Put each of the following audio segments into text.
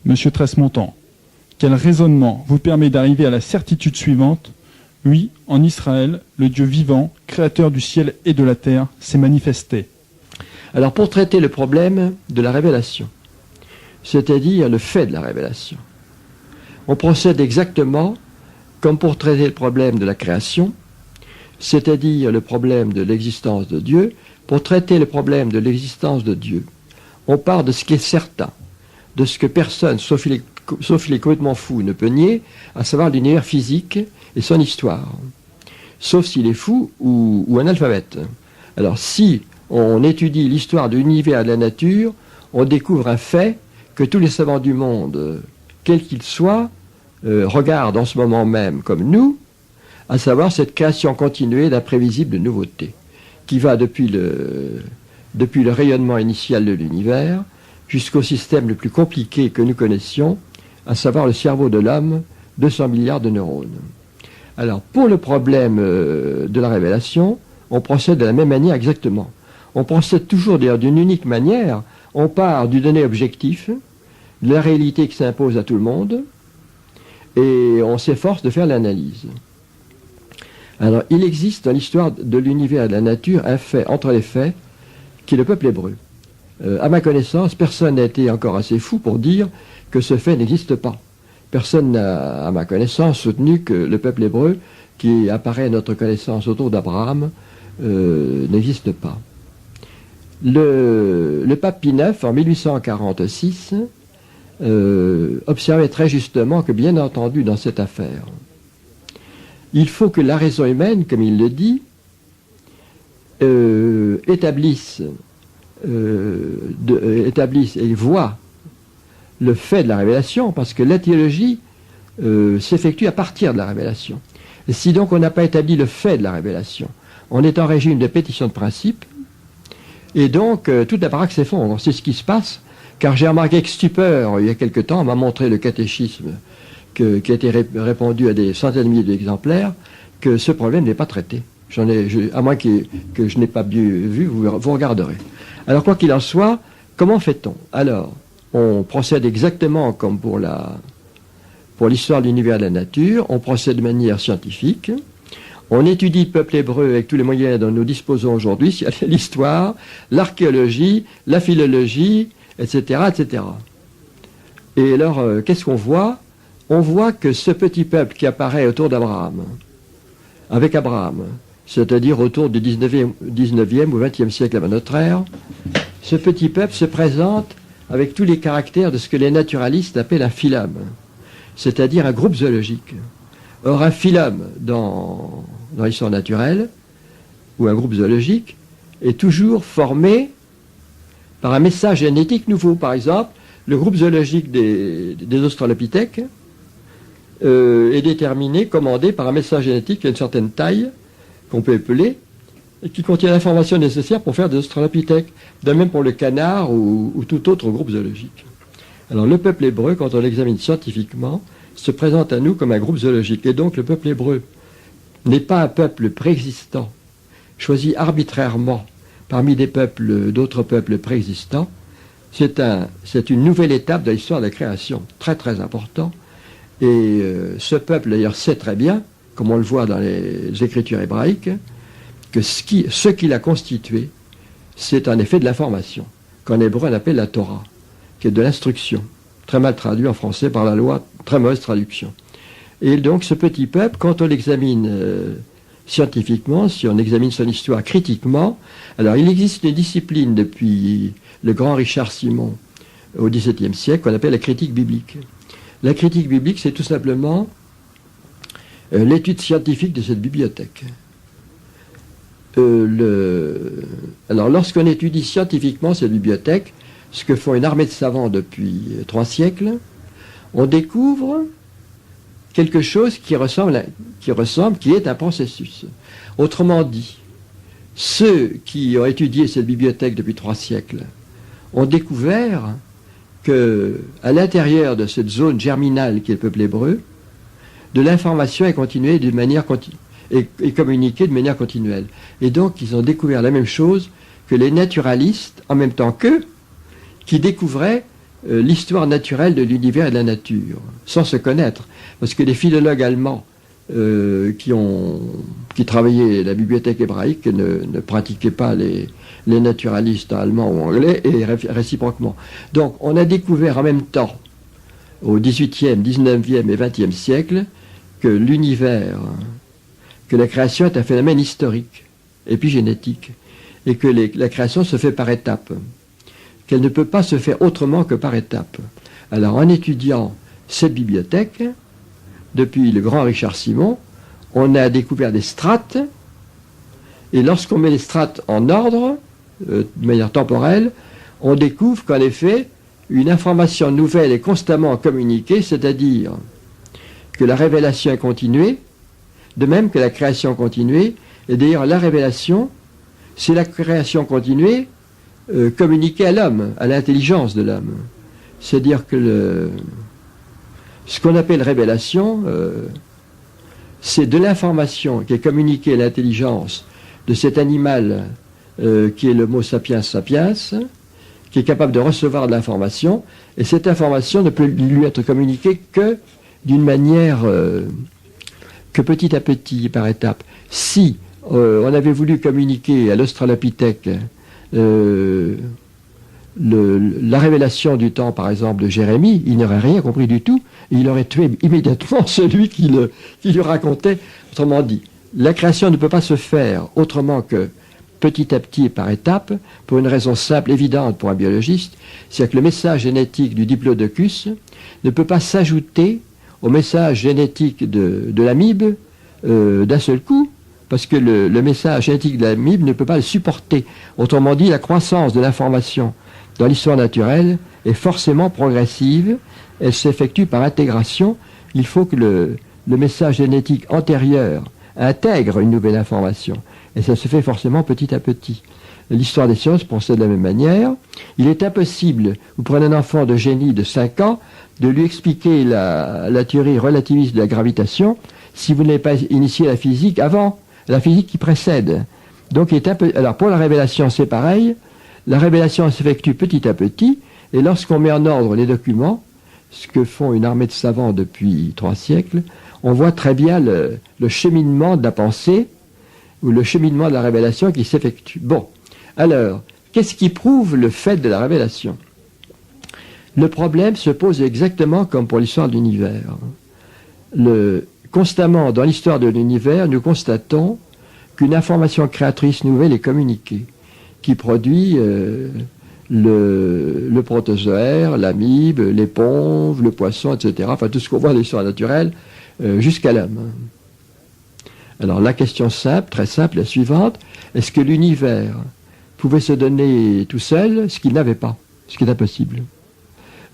Monsieur Tresmontant, quel raisonnement vous permet d'arriver à la certitude suivante? Oui, en Israël, le Dieu vivant, créateur du ciel et de la terre, s'est manifesté. Alors pour traiter le problème de la révélation, c'est-à-dire le fait de la révélation, on procède exactement comme pour traiter le problème de la création, c'est-à-dire le problème de l'existence de Dieu. Pour traiter le problème de l'existence de Dieu, on part de ce qui est certain, de ce que personne, sauf il est complètement fou, ne peut nier, à savoir l'univers physique et son histoire, sauf s'il est fou ou analphabète. Alors si on étudie l'histoire de l'univers et de la nature, on découvre un fait que tous les savants du monde, quels qu'ils soient, regardent en ce moment même comme nous, à savoir cette création continuée d'imprévisibles nouveautés, qui va depuis le rayonnement initial de l'univers jusqu'au système le plus compliqué que nous connaissions, à savoir le cerveau de l'homme, 200 milliards de neurones. Alors, pour le problème de la révélation, on procède de la même manière exactement. On procède toujours d'ailleurs d'une unique manière. On part du donné objectif, de la réalité qui s'impose à tout le monde, et on s'efforce de faire l'analyse. Alors, il existe dans l'histoire de l'univers et de la nature un fait entre les faits qui est le peuple hébreu. À ma connaissance, personne n'a été encore assez fou pour dire que ce fait n'existe pas. Personne n'a, à ma connaissance, soutenu que le peuple hébreu, qui apparaît à notre connaissance autour d'Abraham, n'existe pas. Le pape Pie IX, en 1846, observait très justement que, bien entendu, dans cette affaire, il faut que la raison humaine, comme il le dit, établisse et voit le fait de la révélation, parce que la théologie s'effectue à partir de la révélation. Et si donc on n'a pas établi le fait de la révélation, on est en régime de pétition de principe, et donc toute la baraque s'effondre. C'est ce qui se passe, car j'ai remarqué que stupeur, il y a quelque temps, on m'a montré le catéchisme qui a été répandu à des centaines de milliers d'exemplaires, que ce problème n'est pas traité. À moins que je n'ai pas bien vu, vous regarderez. Alors, quoi qu'il en soit, comment fait-on? Alors, on procède exactement comme pour l'histoire de l'univers et de la nature, on procède de manière scientifique, on étudie le peuple hébreu avec tous les moyens dont nous disposons aujourd'hui, c'est-à-dire l'histoire, l'archéologie, la philologie, etc., etc. Et alors, qu'est-ce qu'on voit? On voit que ce petit peuple qui apparaît autour d'Abraham, avec Abraham, c'est-à-dire autour du 19e ou 20e siècle avant notre ère, ce petit peuple se présente avec tous les caractères de ce que les naturalistes appellent un phylum, c'est-à-dire un groupe zoologique. Or, un phylum dans l'histoire naturelle, ou un groupe zoologique, est toujours formé par un message génétique nouveau. Par exemple, le groupe zoologique des australopithèques est déterminé, commandé par un message génétique qui a une certaine taille, qu'on peut épeler, et qui contient l'information nécessaire pour faire des australopithèques. De même pour le canard ou tout autre groupe zoologique. Alors le peuple hébreu, quand on l'examine scientifiquement, se présente à nous comme un groupe zoologique. Et donc le peuple hébreu n'est pas un peuple préexistant, choisi arbitrairement parmi d'autres peuples préexistants. C'est une nouvelle étape de l'histoire de la création, très très important. Et ce peuple d'ailleurs sait très bien, comme on le voit dans les écritures hébraïques, que ce qui l'a constitué, c'est en effet de l'information, qu'en hébreu on appelle la Torah, qui est de l'instruction, très mal traduit en français par la loi, très mauvaise traduction. Et donc ce petit peuple, quand on l'examine scientifiquement, si on examine son histoire critiquement, alors il existe une discipline depuis le grand Richard Simon au XVIIe siècle qu'on appelle la critique biblique. La critique biblique, c'est tout simplement l'étude scientifique de cette bibliothèque. Alors, lorsqu'on étudie scientifiquement cette bibliothèque, ce que font une armée de savants depuis 3 siècles, on découvre quelque chose qui est un processus. Autrement dit, ceux qui ont étudié cette bibliothèque depuis 3 siècles ont découvert que, à l'intérieur de cette zone germinale qui est le peuple hébreu, de l'information est continuée d'une manière et communiquée de manière continuelle. Et donc, ils ont découvert la même chose que les naturalistes, en même temps qu'eux, qui découvraient l'histoire naturelle de l'univers et de la nature, sans se connaître. Parce que les philologues allemands qui travaillaient la bibliothèque hébraïque ne pratiquaient pas les naturalistes allemands ou anglais, et réciproquement. Donc on a découvert en même temps, au XVIIIe, XIXe et XXe siècle, que l'univers, que la création est un phénomène historique, épigénétique, et que la création se fait par étapes, qu'elle ne peut pas se faire autrement que par étapes. Alors en étudiant cette bibliothèque, depuis le grand Richard Simon, on a découvert des strates, et lorsqu'on met les strates en ordre, de manière temporelle, on découvre qu'en effet, une information nouvelle est constamment communiquée, c'est-à-dire que la révélation est continuée, de même que la création continuée, et d'ailleurs la révélation, c'est la création continuée communiquée à l'homme, à l'intelligence de l'homme. C'est-à-dire que ce qu'on appelle révélation, c'est de l'information qui est communiquée à l'intelligence de cet animal qui est le mot sapiens sapiens, qui est capable de recevoir de l'information, et cette information ne peut lui être communiquée que d'une manière que petit à petit, par étapes. Si on avait voulu communiquer à l'Australopithèque la révélation du temps, par exemple, de Jérémie, il n'aurait rien compris du tout, et il aurait tué immédiatement celui qui lui racontait. Autrement dit, la création ne peut pas se faire autrement que petit à petit et par étapes, pour une raison simple, évidente pour un biologiste, c'est que le message génétique du diplodocus ne peut pas s'ajouter au message génétique de l'amibe d'un seul coup, parce que le message génétique de l'amibe ne peut pas le supporter. Autrement dit, la croissance de l'information dans l'histoire naturelle est forcément progressive, elle s'effectue par intégration. Il faut que le message génétique antérieur intègre une nouvelle information, et ça se fait forcément petit à petit. L'histoire des sciences procède de la même manière. Il est impossible, vous prenez un enfant de génie de 5 ans, de lui expliquer la théorie relativiste de la gravitation si vous n'avez pas initié la physique avant, la physique qui précède. Donc, alors pour la révélation, c'est pareil. La révélation s'effectue petit à petit, et lorsqu'on met en ordre les documents, ce que font une armée de savants depuis 3 siècles, on voit très bien le cheminement de la pensée, ou le cheminement de la révélation qui s'effectue. Bon, alors, qu'est-ce qui prouve le fait de la révélation? Le problème se pose exactement comme pour l'histoire de l'univers. Constamment, dans l'histoire de l'univers, nous constatons qu'une information créatrice nouvelle est communiquée, qui produit le protozoaire, l'amibe, l'éponge, le poisson, etc. Enfin, tout ce qu'on voit dans l'histoire naturelle, jusqu'à l'homme. Alors, la question simple, très simple, la suivante: est-ce que l'univers pouvait se donner tout seul ce qu'il n'avait pas, ce qui est impossible?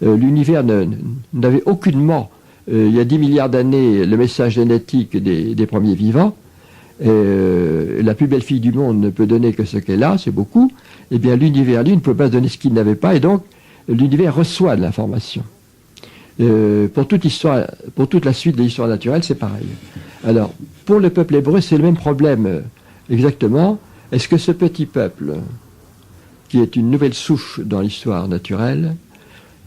L'univers n'avait aucunement, il y a 10 milliards d'années, le message génétique des premiers vivants. La plus belle fille du monde ne peut donner que ce qu'elle a, c'est beaucoup. Eh bien, l'univers, lui, ne peut pas donner ce qu'il n'avait pas, et donc l'univers reçoit de l'information. Pour toute la suite de l'histoire naturelle, c'est pareil. Alors, pour le peuple hébreu, c'est le même problème, exactement. Est-ce que ce petit peuple, qui est une nouvelle souche dans l'histoire naturelle,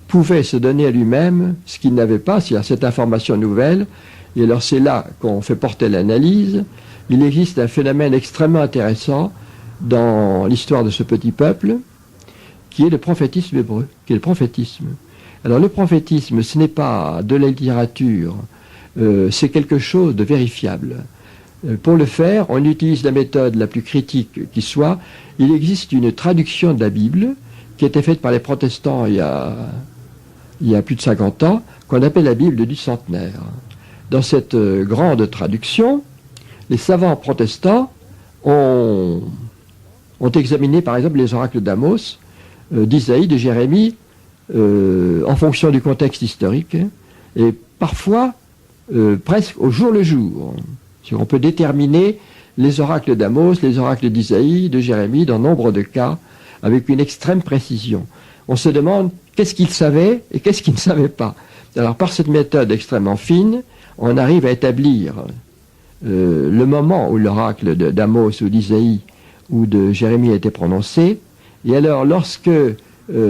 pouvait se donner à lui-même ce qu'il n'avait pas, c'est-à-dire cette information nouvelle? Et alors c'est là qu'on fait porter l'analyse. Il existe un phénomène extrêmement intéressant dans l'histoire de ce petit peuple, qui est le prophétisme hébreu, qui est le prophétisme. Alors le prophétisme, ce n'est pas de la littérature, c'est quelque chose de vérifiable. Pour le faire, on utilise la méthode la plus critique qui soit. Il existe une traduction de la Bible qui a été faite par les protestants il y a plus de 50 ans, qu'on appelle la Bible du centenaire. Dans cette grande traduction, les savants protestants ont examiné par exemple les oracles d'Amos, d'Isaïe, de Jérémie, en fonction du contexte historique, et parfois presque au jour le jour. On peut déterminer les oracles d'Amos, les oracles d'Isaïe, de Jérémie, dans nombre de cas, avec une extrême précision. On se demande qu'est-ce qu'ils savaient et qu'est-ce qu'ils ne savaient pas. Alors par cette méthode extrêmement fine, on arrive à établir le moment où l'oracle d'Amos ou d'Isaïe ou de Jérémie a été prononcé. Et alors lorsque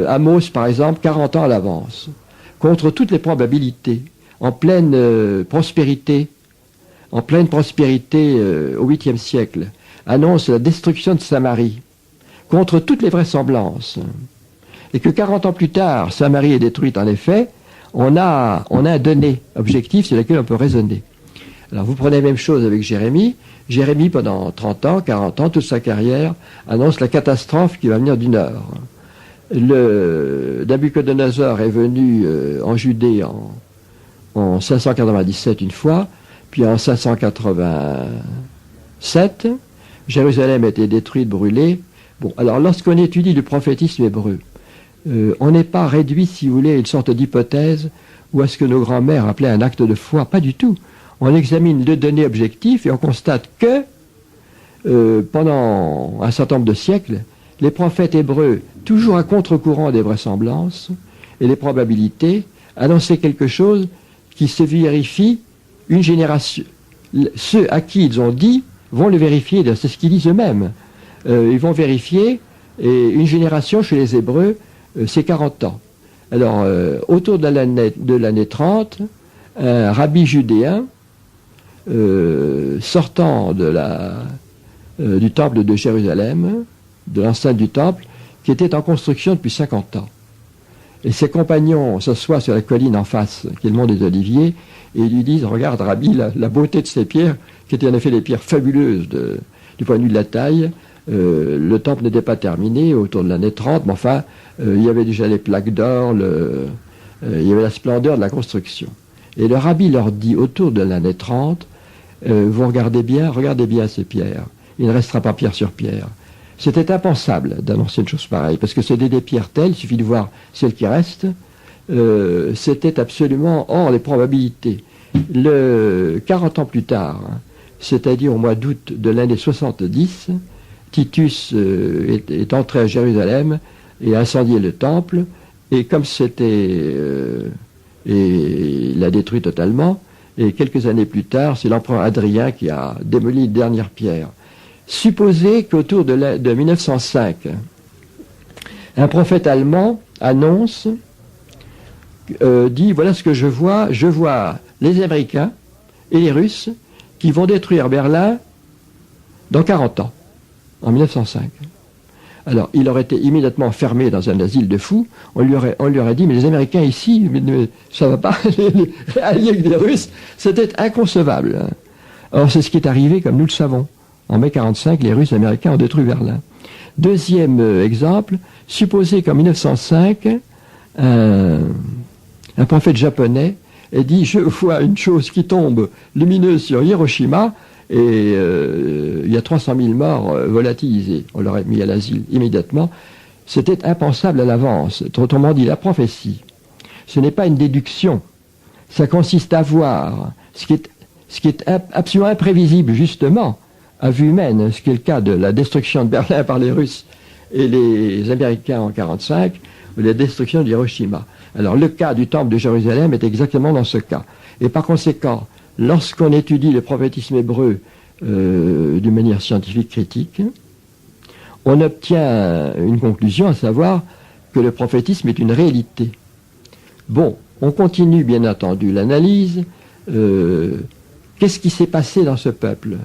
Amos, par exemple, 40 ans à l'avance, contre toutes les probabilités, en pleine prospérité au 8e siècle, annonce la destruction de Samarie, contre toutes les vraisemblances, et que 40 ans plus tard, Samarie est détruite en effet, on a un donné objectif sur lequel on peut raisonner. Alors vous prenez la même chose avec Jérémie. Jérémie, pendant 30 ans, 40 ans, toute sa carrière, annonce la catastrophe qui va venir du nord. Nabuchodonosor est venu en Judée en 597 une fois, puis en 587, Jérusalem a été détruite, brûlée. Bon, alors lorsqu'on étudie le prophétisme hébreu, on n'est pas réduit, si vous voulez, à une sorte d'hypothèse ou à ce que nos grands-mères appelaient un acte de foi, pas du tout. On examine les données objectives et on constate que, pendant un certain nombre de siècles, les prophètes hébreux, toujours à contre-courant des vraisemblances et des probabilités, annonçaient quelque chose qui se vérifie une génération. Ceux à qui ils ont dit vont le vérifier, c'est ce qu'ils disent eux-mêmes. Ils vont vérifier, et une génération chez les Hébreux, c'est 40 ans. Alors, autour de l'année 30, un rabbi judéen, sortant du temple de Jérusalem, de l'enceinte du temple, qui était en construction depuis 50 ans. Et ses compagnons s'assoient sur la colline en face, qui est le mont des Oliviers, et ils lui disent, regarde Rabbi, la beauté de ces pierres, qui étaient en effet des pierres fabuleuses du point de vue de la taille. Le temple n'était pas terminé autour de l'année 30, mais enfin, il y avait déjà les plaques d'or, il y avait la splendeur de la construction. Et le Rabbi leur dit, autour de l'année 30, vous regardez bien ces pierres. Il ne restera pas pierre sur pierre. C'était impensable d'annoncer une chose pareille, parce que c'était des pierres telles, il suffit de voir celles qui restent, c'était absolument hors les probabilités. 40 ans plus tard, c'est-à-dire au mois d'août de l'année 70, Titus est entré à Jérusalem et a incendié le temple, et comme il l'a détruit totalement, et quelques années plus tard, c'est l'empereur Adrien qui a démoli une dernière pierre. Supposez qu'autour de 1905, un prophète allemand annonce, dit, voilà ce que je vois les Américains et les Russes qui vont détruire Berlin dans 40 ans, en 1905. Alors, il aurait été immédiatement enfermé dans un asile de fous. On lui aurait dit, mais les Américains ici, mais ça va pas, les alliés avec les Russes, c'était inconcevable. Or, c'est ce qui est arrivé, comme nous le savons. En mai 1945, les Russes et les Américains ont détruit Berlin. Deuxième exemple, supposez qu'en 1905, un prophète japonais ait dit, je vois une chose qui tombe lumineuse sur Hiroshima, et il y a 300 000 morts volatilisés. On l'aurait mis à l'asile immédiatement. C'était impensable à l'avance. Autrement dit, la prophétie, ce n'est pas une déduction. Ça consiste à voir ce qui est absolument imprévisible, justement, à vue humaine, ce qui est le cas de la destruction de Berlin par les Russes et les Américains en 1945, ou la destruction d'Hiroshima. Alors le cas du temple de Jérusalem est exactement dans ce cas. Et par conséquent, lorsqu'on étudie le prophétisme hébreu d'une manière scientifique critique, on obtient une conclusion, à savoir que le prophétisme est une réalité. Bon, on continue bien entendu l'analyse. Qu'est-ce qui s'est passé dans ce peuple ?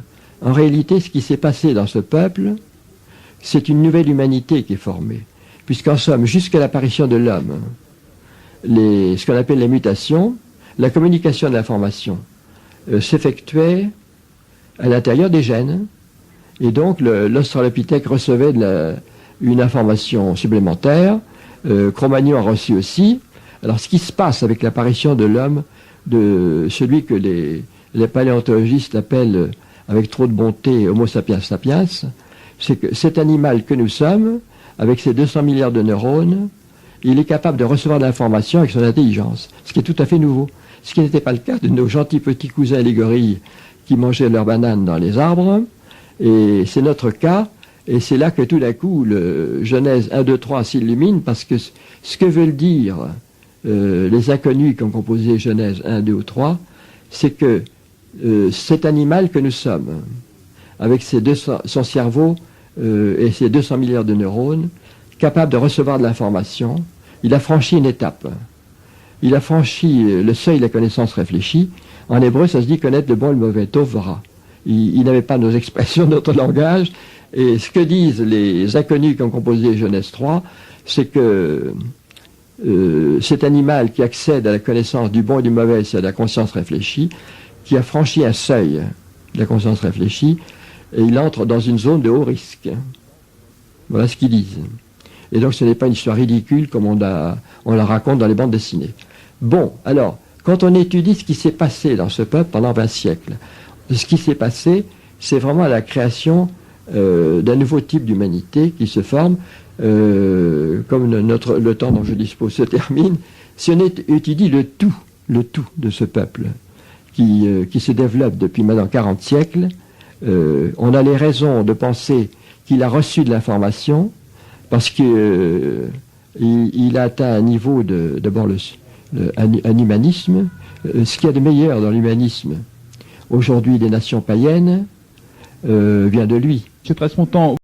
En réalité, ce qui s'est passé dans ce peuple, c'est une nouvelle humanité qui est formée. Puisqu'en somme, jusqu'à l'apparition de l'homme, ce qu'on appelle les mutations, la communication de l'information s'effectuait à l'intérieur des gènes, et donc l'Australopithèque recevait une information supplémentaire, Cro-Magnon a reçu aussi. Alors ce qui se passe avec l'apparition de l'homme, de celui que les paléontologistes appellent avec trop de bonté Homo sapiens sapiens, c'est que cet animal que nous sommes, avec ses 200 milliards de neurones, il est capable de recevoir de l'information avec son intelligence, ce qui est tout à fait nouveau. Ce qui n'était pas le cas de nos gentils petits cousins les gorilles qui mangeaient leurs bananes dans les arbres, et c'est notre cas, et c'est là que tout d'un coup le Genèse 1, 2, 3 s'illumine, parce que ce que veulent dire les inconnus qui ont composé Genèse 1, 2 ou 3, c'est que cet animal que nous sommes, avec son cerveau et ses 200 milliards de neurones, capable de recevoir de l'information. Il a franchi une étape. Il a franchi le seuil de la connaissance réfléchie. En hébreu, ça se dit connaître le bon et le mauvais, tovra. Il n'avait pas nos expressions, notre langage. Et ce que disent les inconnus qui ont composé Genèse 3, c'est que cet animal qui accède à la connaissance du bon et du mauvais, c'est à la conscience réfléchie, qui a franchi un seuil de la conscience réfléchie, et il entre dans une zone de haut risque. Voilà ce qu'ils disent. Et donc ce n'est pas une histoire ridicule comme on la raconte dans les bandes dessinées. Bon, alors, quand on étudie ce qui s'est passé dans ce peuple pendant 20 siècles, ce qui s'est passé, c'est vraiment la création d'un nouveau type d'humanité qui se forme, comme le temps dont je dispose se termine. Si on étudie le tout de ce peuple qui se développe depuis maintenant 40 siècles, on a les raisons de penser qu'il a reçu de l'information parce qu'il a atteint un niveau d'abord un humanisme, ce qu'il y a de meilleur dans l'humanisme aujourd'hui des nations païennes vient de lui. Monsieur Tresmontant,